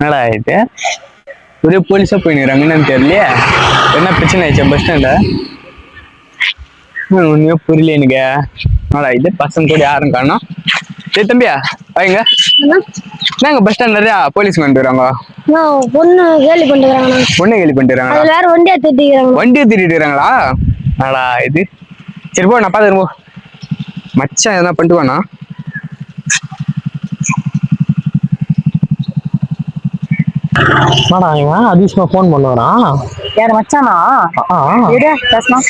என்னடா ஆயிட்டு ஒரே போலீஸா போயினுறாங்க என்னன்னு தெரியலையே. என்ன பிரச்சனை ஆயிடுச்சா பஸ் ஸ்டாண்ட? ஒண்ணுமே புரியல எனக்கு. என்னடா இது பசங்க கூட யாரும் காணோம். சரி தம்பியா வாங்க. என்னங்க பஸ் ஸ்டாண்ட் நிறையா போலீஸ் வந்துடுறாங்க. பொண்ணு கேலி பண்ணிக்கிறாங்க. பொண்ணை கேலி பண்ணிடுறாங்களா? வேற வண்டியா திட்டிக்கிறாங்க. வண்டியை திட்டிட்டு இருக்காங்களா? என்னடா இது. சரி போ நான் பாத்துக்கிறேன் போ. மச்சான் எதனா பண்ணிட்டுவானா? என்னடா இவன் அதிசயமா ஃபோன் பண்ணுவாரான்? யார் மச்சானா? இரு பேசலாம்.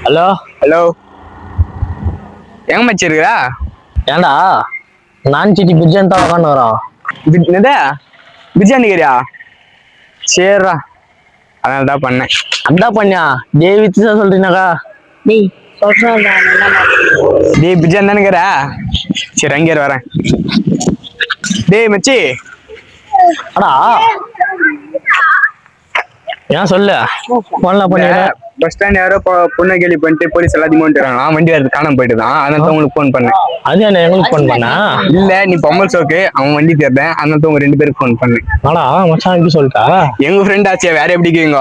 ஹலோ ஹலோ எங்க மச்சி இருக்கிறா? ஏன்டா நான் சிட்டி பிஜன் தான் உட்காந்து வரோம். என்னது பிரியாணிக்கிறியா? சரிடா அதனால தான் பண்ணேன். அதான் பண்ணியா டேவிட் தான் சொல்றீனாக்கா? டேய் சொல்றேன். டேய் பிரியாணி தானுங்கிற. சரி அங்கே வரேன். டேய் மச்சி. அடா ஏன் சொல்லு போன்ல பண்ணிடுற. பஸ் ஸ்டாண்ட் யாரோ பொண்ணை கேலி பண்ணிட்டு போலீஸ் எல்லாத்தையும் வந்துடுறாங்களா? வண்டி வரது காணாம போயிட்டு தான். அதனால உங்களுக்கு ஃபோன் பண்ணேன். அது என்ன எங்களுக்கு ஃபோன் பண்ணா? இல்ல நீ பொம்மல் சோக்கு அவன் வண்டி தேர்ந்தேன். அதனால உங்க 2 பேருக்கு ஃபோன் பண்ணேன். ஆடா மச்சான் எப்படி சொல்லிட்டா? எங்க ஃப்ரெண்ட் ஆச்சே வேற எப்படி கேங்க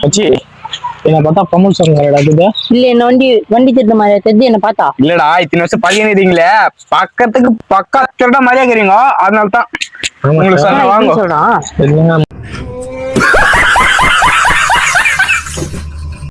மச்சி என்ன பார்த்தா பொம்மல் சொல்லுங்க. இல்ல என்ன வண்டி திருத்த மாதிரி தெரிஞ்சு என்ன பார்த்தா? இல்லடா இத்தனை வருஷம் பையனீங்களே பக்கத்துக்கு பக்கத்துல மாதிரியா இருக்கிறீங்க. அதனால தான் உங்களுக்கு சொன்ன வாங்க. சொல்றான்.